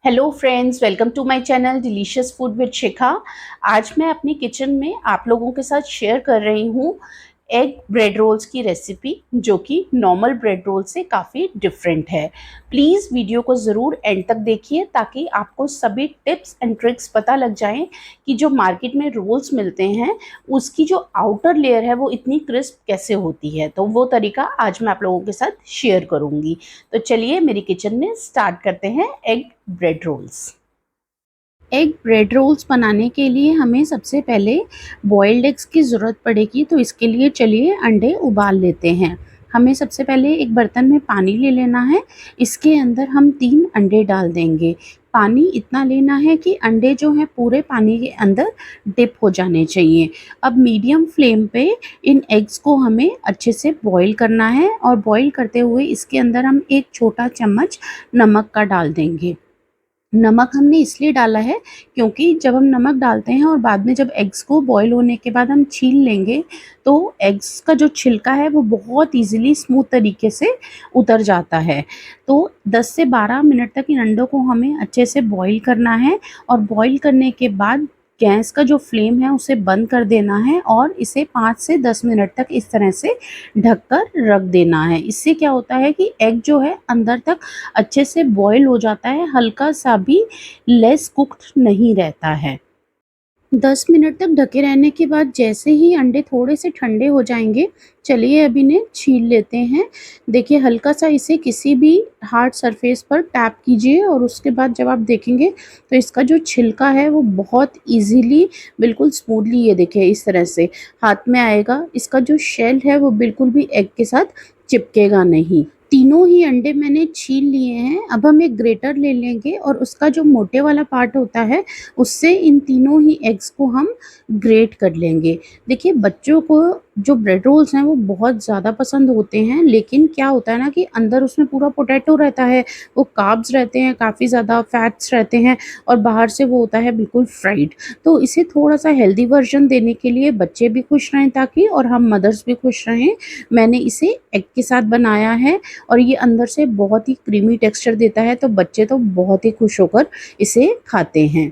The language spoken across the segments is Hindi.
Hello friends, welcome to my channel delicious food with Shikha. आज मैं अपनी किचन में आप लोगों के साथ शेयर कर रही हूँ एग ब्रेड रोल्स की रेसिपी, जो कि नॉर्मल ब्रेड रोल से काफ़ी डिफरेंट है। प्लीज़ वीडियो को ज़रूर एंड तक देखिए ताकि आपको सभी टिप्स एंड ट्रिक्स पता लग जाएं कि जो मार्केट में रोल्स मिलते हैं उसकी जो आउटर लेयर है वो इतनी क्रिस्प कैसे होती है। तो वो तरीका आज मैं आप लोगों के साथ शेयर करूँगी। तो चलिए मेरी किचन में स्टार्ट करते हैं egg bread rolls. Egg bread rolls बनाने के लिए हमें सबसे पहले बॉइल्ड एग्स की ज़रूरत पड़ेगी। तो इसके लिए चलिए अंडे उबाल लेते हैं। हमें सबसे पहले एक बर्तन में पानी ले लेना है। इसके अंदर हम 3 अंडे डाल देंगे। पानी इतना लेना है कि अंडे जो हैं पूरे पानी के अंदर डिप हो जाने चाहिए। अब मीडियम फ्लेम पे इन एग्स को हमें अच्छे से बॉईल करना है और बॉईल करते हुए इसके अंदर हम 1 छोटा चम्मच नमक का डाल देंगे। नमक हमने इसलिए डाला है क्योंकि जब हम नमक डालते हैं और बाद में जब एग्स को बॉईल होने के बाद हम छील लेंगे तो एग्स का जो छिलका है वो बहुत इजीली स्मूथ तरीके से उतर जाता है। तो 10 से 12 मिनट तक इन अंडों को हमें अच्छे से बॉईल करना है और बॉईल करने के बाद गैस का जो फ्लेम है उसे बंद कर देना है और इसे 5 से 10 मिनट तक इस तरह से ढककर रख देना है। इससे क्या होता है कि एग जो है अंदर तक अच्छे से बॉईल हो जाता है, हल्का सा भी लेस कुक्ड नहीं रहता है। 10 मिनट तक ढके रहने के बाद जैसे ही अंडे थोड़े से ठंडे हो जाएंगे, चलिए अब इन्हें छील लेते हैं। देखिए हल्का सा इसे किसी भी हार्ड सरफेस पर टैप कीजिए और उसके बाद जब आप देखेंगे तो इसका जो छिलका है वो बहुत इजीली बिल्कुल स्मूथली, ये देखिए इस तरह से हाथ में आएगा। इसका जो शेल है वो बिल्कुल भी एग के साथ चिपकेगा नहीं। तीनों ही अंडे मैंने छील लिए हैं। अब हम एक ग्रेटर ले लेंगे और उसका जो मोटे वाला पार्ट होता है उससे इन तीनों ही एग्स को हम ग्रेट कर लेंगे। देखिए बच्चों को जो ब्रेड रोल्स हैं वो बहुत ज़्यादा पसंद होते हैं, लेकिन क्या होता है ना कि अंदर उसमें पूरा पोटैटो रहता है, वो कार्ब्स रहते हैं, काफ़ी ज़्यादा फैट्स रहते हैं और बाहर से वो होता है बिल्कुल फ्राइड। तो इसे थोड़ा-सा हेल्दी वर्ज़न देने के लिए बच्चे भी खुश रहें ताकि, और हम मदर्स भी खुश रहें, मैंने इसे एग के साथ बनाया है और ये अंदर से बहुत ही क्रीमी टेक्सचर देता है, तो बच्चे तो बहुत ही खुश होकर इसे खाते हैं।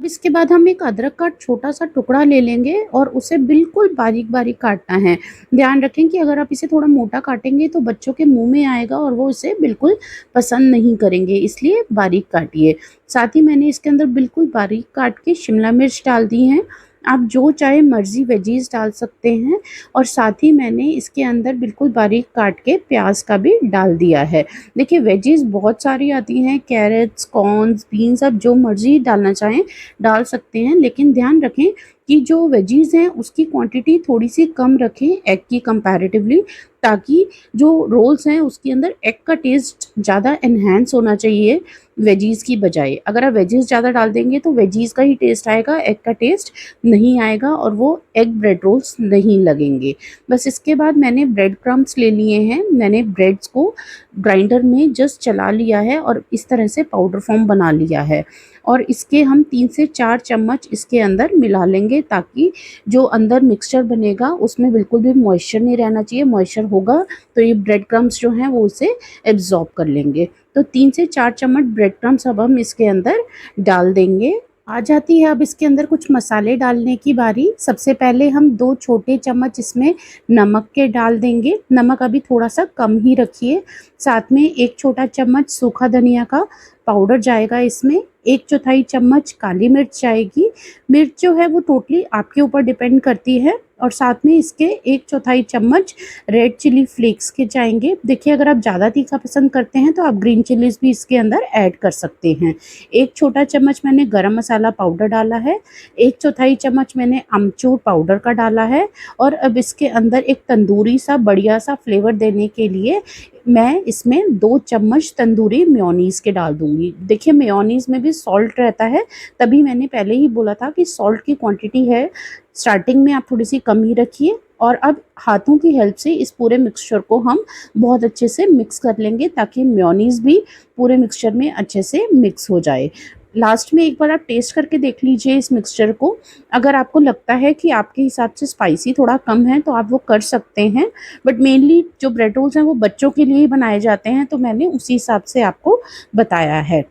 अब इसके बाद हम एक अदरक का छोटा-सा टुकड़ा ले लेंगे और उसे बिल्कुल बारीक-बारीक काटना है। ध्यान रखें कि अगर आप इसे थोड़ा मोटा काटेंगे तो बच्चों के मुँह में आएगा और वो इसे बिल्कुल पसंद नहीं करेंगे, इसलिए बारीक काटिए। साथ ही मैंने इसके अंदर बिल्कुल बारीक काट के शिमला मिर्च डाल दी हैं। आप जो चाहे मर्ज़ी वेजीज़ डाल सकते हैं और साथ ही मैंने इसके अंदर बिल्कुल बारीक काट के प्याज का भी डाल दिया है। देखिए वेजीज़ बहुत सारी आती हैं, कैरेट्स, कॉर्न्स, बीन्स, आप जो मर्ज़ी डालना चाहें डाल सकते हैं, लेकिन ध्यान रखें कि जो वेजीज़ हैं उसकी क्वांटिटी थोड़ी-सी कम रखें एग की कंपैरेटिवली, ताकि जो रोल्स हैं उसके अंदर एग का टेस्ट ज़्यादा एनहांस होना चाहिए वेजीज़ की बजाय। अगर आप वेजीज़ ज़्यादा डाल देंगे तो वेजीज़ का ही टेस्ट आएगा, एग का टेस्ट नहीं आएगा और वो एग ब्रेड रोल्स नहीं लगेंगे। बस इसके बाद मैंने ब्रेड क्रम्ब्स ले लिए हैं। मैंने ब्रेड्स को ग्राइंडर में जस्ट चला लिया है और इस तरह से पाउडर फॉर्म बना लिया है और इसके हम 3 से 4 चम्मच इसके अंदर मिला लेंगे ताकि जो अंदर मिक्सचर बनेगा उसमें बिल्कुल भी मॉइस्चर नहीं रहना चाहिए। मॉइस्चर होगा तो ये ब्रेड क्रम्ब्स जो हैं वो उसे एब्ज़ॉर्ब कर लेंगे। तो 3 से 4 चम्मच ब्रेड क्रम्ब्स अब हम इसके अंदर डाल देंगे। आ जाती है अब इसके अंदर कुछ मसाले डालने की बारी। सबसे पहले हम 2 छोटे चम्मच इसमें नमक के डाल देंगे। नमक अभी थोड़ा-सा कम ही रखिए। साथ में 1 छोटा चम्मच सूखा धनिया का पाउडर जाएगा इसमें, 1/4 चम्मच काली मिर्च जाएगी। मिर्च जो है वो टोटली आपके ऊपर डिपेंड करती है और साथ में इसके 1/4 चम्मच रेड चिली फ्लेक्स के जाएँगे। देखिए अगर आप ज़्यादा तीखा पसंद करते हैं तो आप ग्रीन चिलीज़ भी इसके अंदर ऐड कर सकते हैं। 1 छोटा चम्मच मैंने गरम मसाला पाउडर डाला है, 1/4 चम्मच मैंने अमचूर पाउडर का डाला है और अब इसके अंदर एक तंदूरी सा बढ़िया-सा फ्लेवर देने के लिए मैं इसमें 2 चम्मच तंदूरी मेयोनीज़ के डाल दूँगी। देखिए मेयोनीज़ में भी सॉल्ट रहता है, तभी मैंने पहले ही बोला था कि सॉल्ट की क्वांटिटी है स्टार्टिंग में आप थोड़ी-सी कम ही रखिए और अब हाथों की हेल्प से इस पूरे मिक्सचर को हम बहुत अच्छे से मिक्स कर लेंगे ताकि मेयोनीज़ भी पूरे मिक्सचर में अच्छे से मिक्स हो जाए। लास्ट में एक बार आप टेस्ट करके देख लीजिए इस मिक्सचर को। अगर आपको लगता है कि आपके हिसाब से स्पाइसी थोड़ा कम है तो आप वो कर सकते हैं, बट मेनली जो ब्रेड रोल्स हैं वो बच्चों के लिए ही बनाए जाते हैं, तो मैंने उसी हिसाब से आपको बताया है।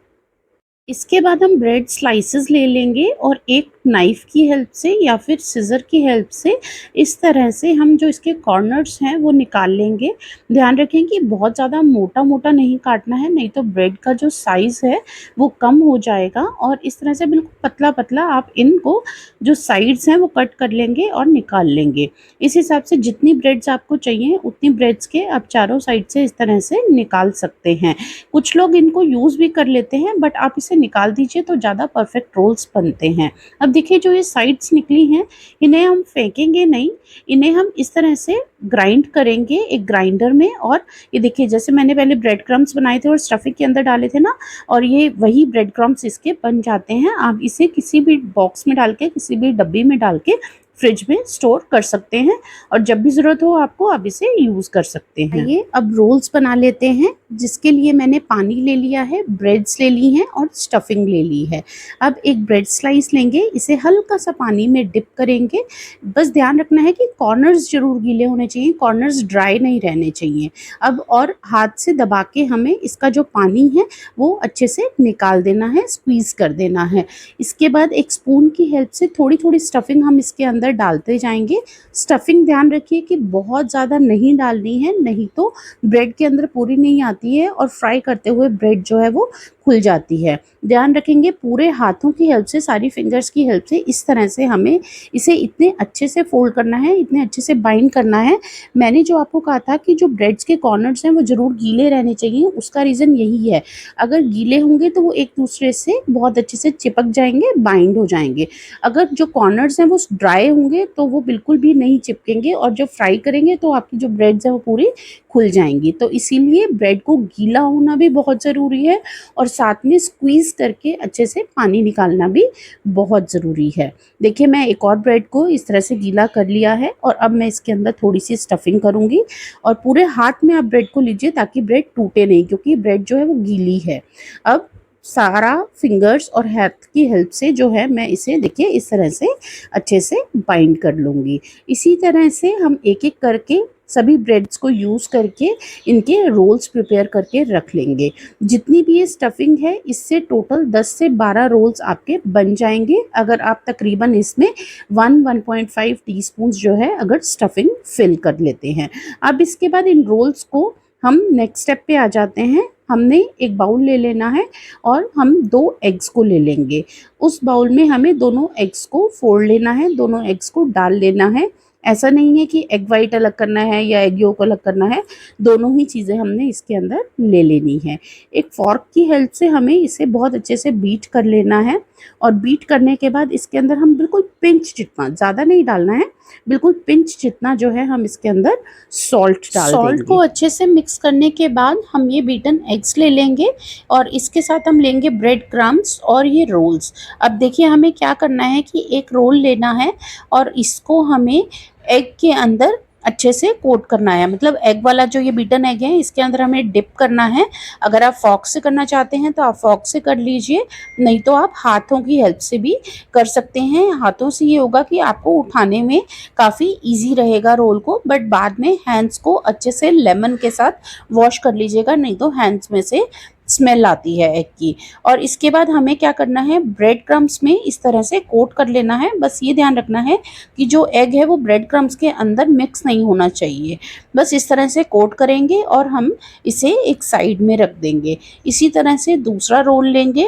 इसके बाद हम ब्रेड स्लाइसेस ले लेंगे और एक नाइफ की हेल्प से या फिर सिज़र की हेल्प से इस तरह से हम जो इसके कॉर्नर्स हैं वो निकाल लेंगे। ध्यान रखें कि बहुत ज़्यादा मोटा-मोटा नहीं काटना है, नहीं तो ब्रेड का जो साइज़ है वो कम हो जाएगा और इस तरह से बिल्कुल पतला-पतला आप इनको जो साइड्स हैं वो कट कर लेंगे और निकाल लेंगे। इस हिसाब से जितनी ब्रेड्स आपको चाहिए उतनी ब्रेड्स के आप चारों साइड से इस तरह से निकाल सकते हैं। कुछ लोग इनको यूज़ भी कर लेते हैं बट आप इसे निकाल दीजिए तो ज़्यादा परफेक्ट रोल्स बनते हैं। अब देखिए जो ये साइड्स निकली हैं, इन्हें हम फेंकेंगे नहीं, इन्हें हम इस तरह से ग्राइंड करेंगे एक ग्राइंडर में। और ये देखिए जैसे मैंने पहले ब्रेड क्रम्ब्स बनाए थे और स्टफिंग के अंदर डाले थे ना, और ये वही ब्रेड क्रम्ब्स इसके बन जाते हैं। आप इसे किसी भी बॉक्स में डाल के, किसी भी डब्बी में डाल के फ्रिज में स्टोर कर सकते हैं और जब भी ज़रूरत हो आपको आप इसे यूज़ कर सकते हैं। ये अब रोल्स बना लेते हैं, जिसके लिए मैंने पानी ले लिया है, ब्रेड्स ले ली हैं और स्टफिंग ले ली है। अब एक ब्रेड स्लाइस लेंगे, इसे हल्का सा पानी में डिप करेंगे। बस ध्यान रखना है कि कॉर्नर्स ज़रूर गीले होने चाहिए, कॉर्नर्स ड्राई नहीं रहने चाहिए। अब और हाथ से दबा के हमें इसका जो पानी है वो अच्छे से निकाल देना है, स्क्वीज़ कर देना है। इसके बाद एक स्पून की हेल्प से थोड़ी-थोड़ी स्टफिंग हम इसके अंदर डालते जाएँगे। स्टफिंग ध्यान रखिए कि बहुत ज़्यादा नहीं डालनी है, नहीं तो ब्रेड के अंदर पूरी नहीं आती है और फ्राई करते हुए ब्रेड जो है वो खुल जाती है। ध्यान रखेंगे पूरे हाथों की हेल्प से, सारी फिंगर्स की हेल्प से इस तरह से हमें इसे इतने अच्छे से फोल्ड करना है, इतने अच्छे से बाइंड करना है। मैंने जो आपको कहा था कि जो ब्रेड्स के कॉर्नर्स हैं वो ज़रूर गीले रहने चाहिए, उसका रीज़न यही है। अगर गीले होंगे तो वो एक दूसरे से बहुत अच्छे से चिपक जाएँगे, बाइंड हो जाएँगे। अगर जो कॉर्नर्स हैं वो ड्राई होंगे तो वो बिल्कुल भी नहीं चिपकेंगे और जब फ्राई करेंगे तो आपकी जो ब्रेड्स हैं वो पूरी खुल जाएँगी। तो इसीलिए ब्रेड को गीला होना भी बहुत ज़रूरी है और साथ में स्क्वीज़ करके अच्छे से पानी निकालना भी बहुत ज़रूरी है। देखिए मैं एक और ब्रेड को इस तरह से गीला कर लिया है और अब मैं इसके अंदर थोड़ी-सी स्टफिंग करूँगी और पूरे हाथ में आप ब्रेड को लीजिए ताकि ब्रेड टूटे नहीं, क्योंकि ब्रेड जो है वो गीली है। अब सारा फिंगर्स और हाथ की हेल्प से जो है मैं इसे देखिए इस तरह से अच्छे से बाइंड कर लूँगी। इसी तरह से हम एक-एक करके सभी ब्रेड्स को यूज़ करके इनके रोल्स प्रिपेयर करके रख लेंगे। जितनी भी ये स्टफिंग है इससे टोटल 10 से 12 रोल्स आपके बन जाएँगे, अगर आप तकरीबन इसमें 1-1.5 टीस्पून्स जो है अगर स्टफिंग फिल कर लेते हैं। अब इसके बाद इन रोल्स को हम नेक्स्ट स्टेप पे आ जाते हैं। हमने एक बाउल ले लेना है और हम 2 एग्स को ले लेंगे। उस बाउल में हमें दोनों एग्स को फोड़ लेना है, दोनों एग्स को डाल लेना है। ऐसा नहीं है कि एग वाइट अलग करना है या एग योक अलग करना है, दोनों ही चीज़ें हमने इसके अंदर ले लेनी है। एक फ़ॉर्क की हेल्प से हमें इसे बहुत अच्छे से बीट कर लेना है और बीट करने के बाद इसके अंदर हम बिल्कुल पिंच जितना, ज़्यादा नहीं डालना है, बिल्कुल पिंच जितना जो है हम इसके अंदर सॉल्ट डाल देंगे। सॉल्ट को अच्छे से मिक्स करने के बाद हम ये बीटन एग्स ले लेंगे और इसके साथ हम लेंगे ब्रेड क्रम्ब्स और ये रोल्स। अब देखिए हमें क्या करना है कि एक रोल लेना है और इसको हमें एग के अंदर अच्छे से कोट करना है, मतलब एग वाला जो ये बीटन एग है इसके अंदर हमें डिप करना है। अगर आप फॉर्क से करना चाहते हैं तो आप फॉर्क से कर लीजिए, नहीं तो आप हाथों की हेल्प से भी कर सकते हैं। हाथों से ये होगा कि आपको उठाने में काफ़ी इजी रहेगा रोल को, बट बाद में हैंड्स को अच्छे से लेमन के साथ वॉश कर लीजिएगा, नहीं तो हैंड्स में से स्मेल आती है एग की। और इसके बाद हमें क्या करना है, ब्रेड क्रम्ब्स में इस तरह से कोट कर लेना है। बस ये ध्यान रखना है कि जो एग है वो ब्रेड क्रम्ब्स के अंदर मिक्स नहीं होना चाहिए। बस इस तरह से कोट करेंगे और हम इसे एक साइड में रख देंगे। इसी तरह से दूसरा रोल लेंगे,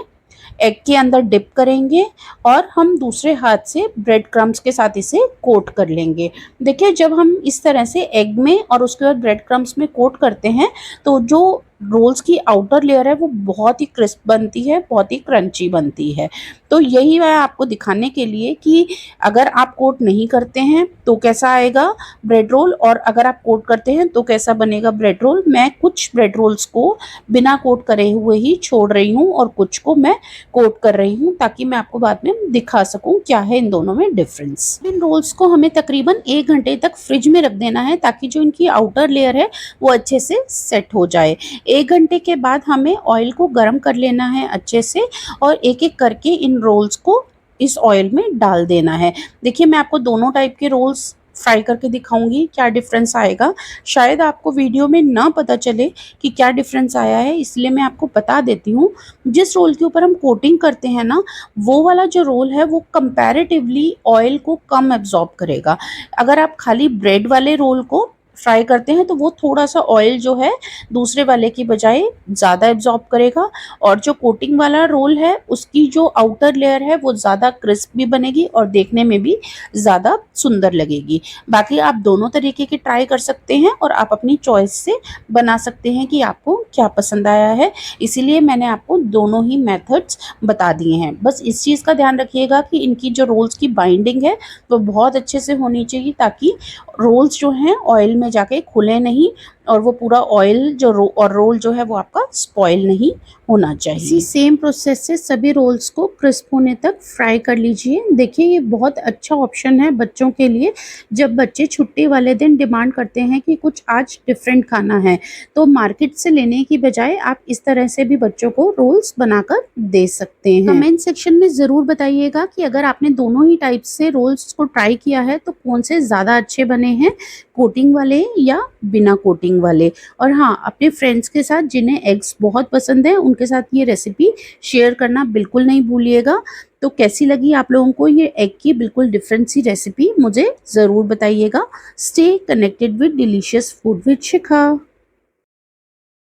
एग के अंदर डिप करेंगे और हम दूसरे हाथ से ब्रेड क्रम्ब्स के साथ इसे कोट कर लेंगे। देखिए जब हम इस तरह से एग में और उसके बाद ब्रेड क्रम्ब्स में कोट करते हैं तो जो रोल्स की आउटर लेयर है वो बहुत ही क्रिस्प बनती है, बहुत ही क्रंची बनती है। तो यही मैं आपको दिखाने के लिए कि अगर आप कोट नहीं करते हैं तो कैसा आएगा ब्रेड रोल और अगर आप कोट करते हैं तो कैसा बनेगा ब्रेड रोल। मैं कुछ ब्रेड रोल्स को बिना कोट करे हुए ही छोड़ रही हूँ और कुछ को मैं कोट कर रही हूँ ताकि मैं आपको बाद में दिखा सकूँ क्या है इन दोनों में डिफरेंस। इन रोल्स को हमें तकरीबन 1 घंटे तक फ्रिज में रख देना है ताकि जो इनकी आउटर लेयर है वो अच्छे से सेट हो जाए। 1 घंटे के बाद हमें ऑयल को गर्म कर लेना है अच्छे से और एक-एक करके इन रोल्स को इस ऑयल में डाल देना है। देखिए मैं आपको दोनों टाइप के रोल्स फ्राई करके दिखाऊंगी क्या डिफरेंस आएगा। शायद आपको वीडियो में ना पता चले कि क्या डिफरेंस आया है, इसलिए मैं आपको बता देती हूँ। जिस रोल के ऊपर हम कोटिंग करते हैं ना, वो वाला जो रोल है वो कंपैरेटिवली ऑयल को कम एब्जॉर्ब करेगा। अगर आप खाली ब्रेड वाले रोल को फ्राई करते हैं तो वो थोड़ा सा ऑयल जो है दूसरे वाले की बजाय ज़्यादा एब्जॉर्ब करेगा, और जो कोटिंग वाला रोल है उसकी जो आउटर लेयर है वो ज़्यादा क्रिस्प भी बनेगी और देखने में भी ज़्यादा सुंदर लगेगी। बाकी आप दोनों तरीके के ट्राई कर सकते हैं और आप अपनी चॉइस से बना सकते हैं कि आपको क्या पसंद आया है, इसीलिए मैंने आपको दोनों ही मेथड्स बता दिए हैं। बस इस चीज़ का ध्यान रखिएगा कि इनकी जो रोल्स की बाइंडिंग है वो बहुत अच्छे से होनी चाहिए, ताकि रोल्स जो हैं ऑयल में जाके खुले नहीं और वो पूरा ऑयल जो रोल जो है वो आपका स्पॉइल नहीं होना चाहिए। इसी सेम प्रोसेस से सभी रोल्स को क्रिस्प होने तक फ्राई कर लीजिए। देखिए ये बहुत अच्छा ऑप्शन है बच्चों के लिए, जब बच्चे छुट्टी वाले दिन डिमांड करते हैं कि कुछ आज डिफरेंट खाना है, तो मार्केट से लेने की बजाय आप इस तरह से भी बच्चों को रोल्स बनाकर दे सकते हैं। कमेंट सेक्शन में ज़रूर बताइएगा कि अगर आपने दोनों ही टाइप से रोल्स को ट्राई किया है तो कौन से ज़्यादा अच्छे बने हैं, कोटिंग वाले या बिना कोटिंग वाले। और हाँ, अपने फ्रेंड्स के साथ जिन्हें एग्स बहुत पसंद है उनके साथ ये रेसिपी शेयर करना बिल्कुल नहीं भूलिएगा। तो कैसी लगी आप लोगों को ये एग की बिल्कुल डिफरेंट सी रेसिपी, मुझे ज़रूर बताइएगा। Stay connected with delicious food with Shikha.